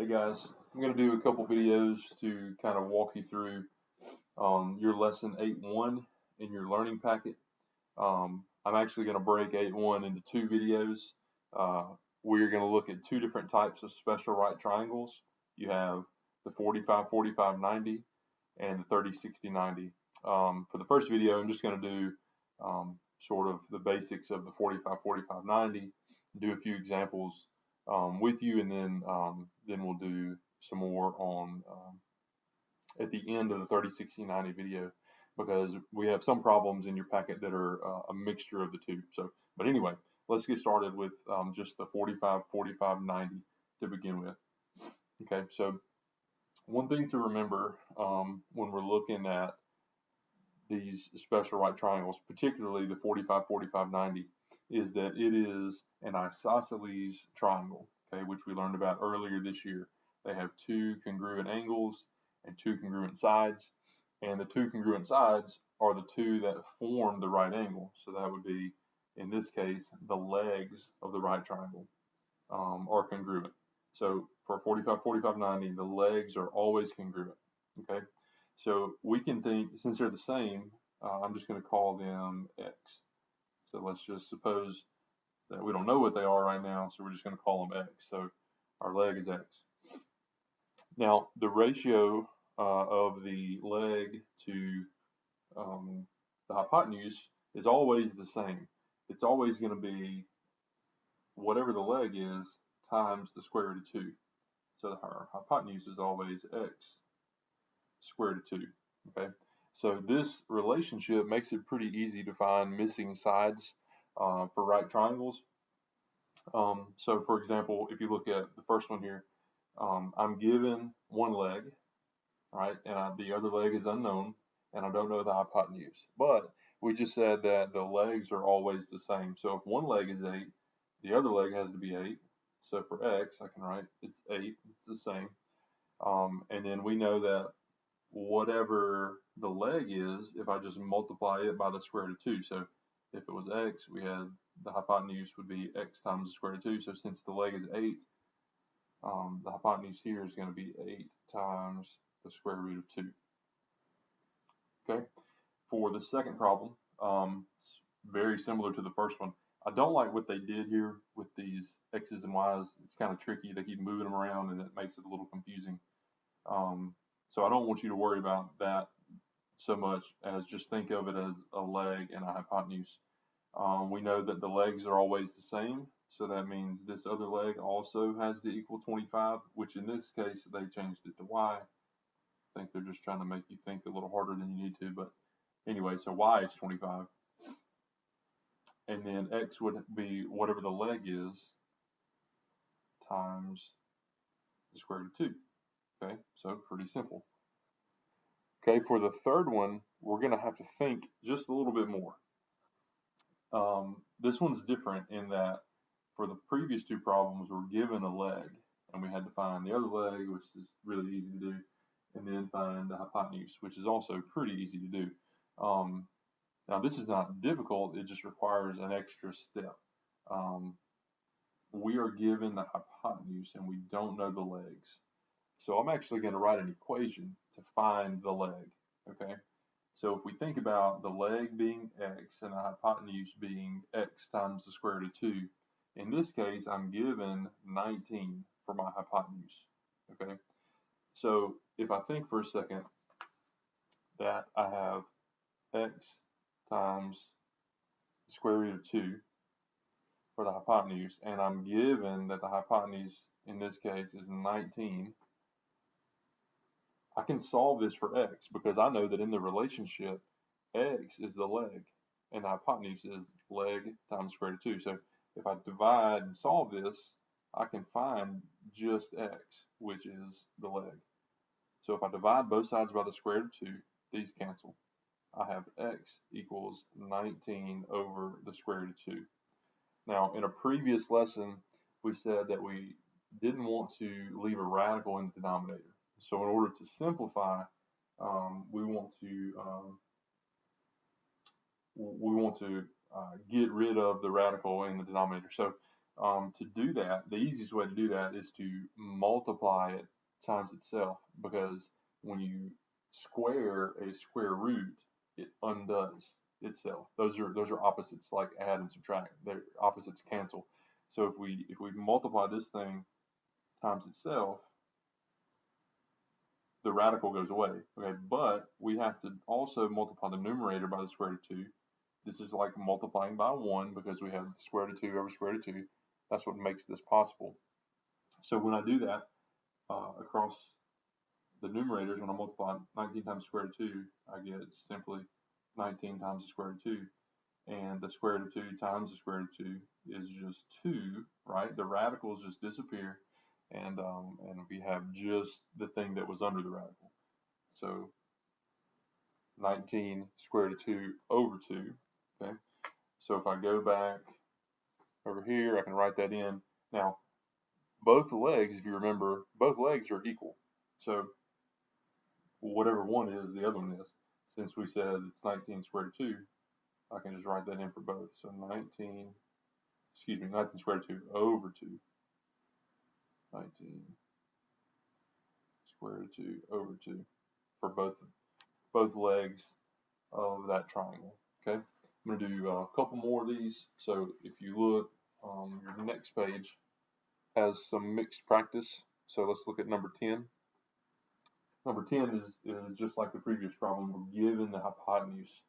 guys, I'm going to do a couple videos to kind of walk you through your lesson 8.1 in your learning packet. I'm actually going to break 8.1 into two videos. We're going to look at two different types of special right triangles. You have the 45-45-90 and the 30-60-90. For the first video, I'm just going to do sort of the basics of the 45-45-90, do a few examples with you, and then we'll do some more on at the end of the 30-60-90 video, because we have some problems in your packet that are a mixture of the two. So, but anyway, let's get started with just the 45-45-90 to begin with. Okay, so one thing to remember when we're looking at these special right triangles, particularly the 45-45-90, is that it is an isosceles triangle, okay, which we learned about earlier this year. They have two congruent angles and two congruent sides, and the two congruent sides are the two that form the right angle. So that would be, in this case, the legs of the right triangle are congruent. So for 45-45-90, the legs are always congruent, okay? So we can think, since they're the same, I'm just going to call them x. So let's just suppose that we don't know what they are right now, so we're just going to call them x. So our leg is x. Now, the ratio of the leg to the hypotenuse is always the same. It's always going to be whatever the leg is times the square root of 2. So our hypotenuse is always x square root of 2. Okay, so this relationship makes it pretty easy to find missing sides for right triangles. So for example, if you look at the first one here, I'm given one leg, right, and the other leg is unknown, and I don't know the hypotenuse. But we just said that the legs are always the same. So if one leg is 8, the other leg has to be 8. So for x, I can write it's 8. It's the same. And then we know that whatever the leg is, if I just multiply it by the square root of 2. So if it was x, we had the hypotenuse would be x times the square root of 2. So since the leg is 8, the hypotenuse here is going to be 8 times the square root of 2. Okay. For the second problem, it's very similar to the first one. I don't like what they did here with these x's and y's. It's kind of tricky. They keep moving them around, and it makes it a little confusing. So I don't want you to worry about that so much, as just think of it as a leg and a hypotenuse. We know that the legs are always the same, so that means this other leg also has to equal 25, which in this case they changed it to y. I think they're just trying to make you think a little harder than you need to, but anyway, so y is 25. And then x would be whatever the leg is times the square root of 2. Okay, so pretty simple. Okay, for the third one, we're going to have to think just a little bit more. This one's different in that for the previous two problems, we're given a leg, and we had to find the other leg, which is really easy to do, and then find the hypotenuse, which is also pretty easy to do. Now, this is not difficult, it just requires an extra step. We are given the hypotenuse, and we don't know the legs. So I'm actually going to write an equation to find the leg, okay? So if we think about the leg being x and the hypotenuse being x times the square root of 2, in this case, I'm given 19 for my hypotenuse, okay? So if I think for a second that I have x times the square root of 2 for the hypotenuse, and I'm given that the hypotenuse in this case is 19, I can solve this for x, because I know that in the relationship, x is the leg, and the hypotenuse is leg times square root of 2. So if I divide and solve this, I can find just x, which is the leg. So if I divide both sides by the square root of 2, these cancel. I have x equals 19 over the square root of 2. Now, in a previous lesson, we said that we didn't want to leave a radical in the denominator. So in order to simplify, we want to get rid of the radical in the denominator. So To do that, the easiest way to do that is to multiply it times itself, because when you square a square root, it undoes itself. Those are opposites, like add and subtract. Their opposites cancel. So if we multiply this thing times itself, the radical goes away. Okay, but we have to also multiply the numerator by the square root of 2. This is like multiplying by 1, because we have square root of 2 over square root of 2. That's what makes this possible. So when I do that across the numerators, when I multiply 19 times the square root of 2, I get simply 19 times the square root of 2. And the square root of 2 times the square root of 2 is just 2, right? The radicals just disappear, and we have just the thing that was under the radical. So 19 square root of 2 over 2, okay? So if I go back over here, I can write that in. Now, both legs, if you remember, both legs are equal. So whatever one is, the other one is. Since we said it's 19 square root of 2, I can just write that in for both. So 19 square root of 2 over 2. 19 square root of 2 over 2 for both legs of that triangle. Okay, I'm going to do a couple more of these. So if you look, your next page has some mixed practice. So let's look at number 10. Number 10 is just like the previous problem. We're given the hypotenuse.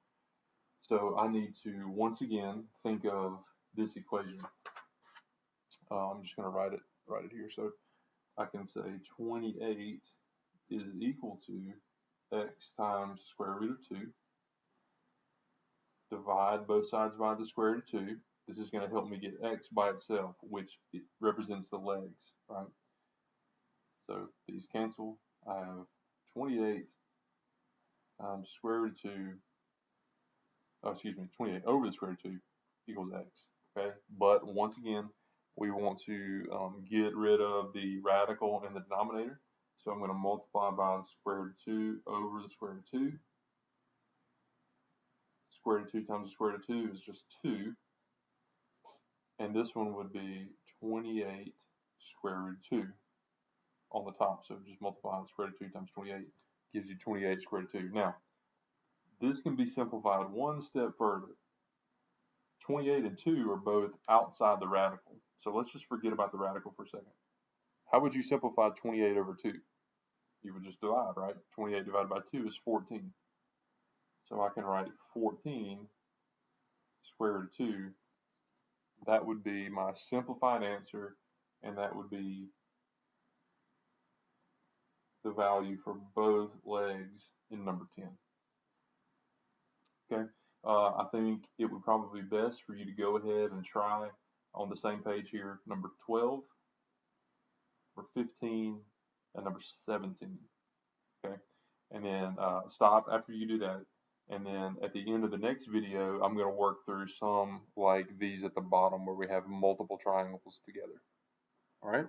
So I need to once again think of this equation. I'm just going to write it here. So I can say 28 is equal to x times the square root of 2. Divide both sides by the square root of 2. This is going to help me get x by itself, which it represents the legs, right? So these cancel. I have 28 times square root of 2, 28 over the square root of 2 equals x, okay? But once again, we want to get rid of the radical in the denominator. So I'm going to multiply by the square root of 2 over the square root of 2. Square root of 2 times the square root of 2 is just 2. And this one would be 28 square root of 2 on the top. So just multiply the square root of 2 times 28 gives you 28 square root of 2. Now, this can be simplified one step further. 28 and 2 are both outside the radical. So let's just forget about the radical for a second. How would you simplify 28 over 2? You would just divide, right? 28 divided by 2 is 14. So I can write 14 square root of 2. That would be my simplified answer, and that would be the value for both legs in number 10. Okay, I think it would probably be best for you to go ahead and try on the same page here, number 12, number 15, and number 17. Okay, and then stop after you do that. And then at the end of the next video, I'm going to work through some like these at the bottom where we have multiple triangles together. All right.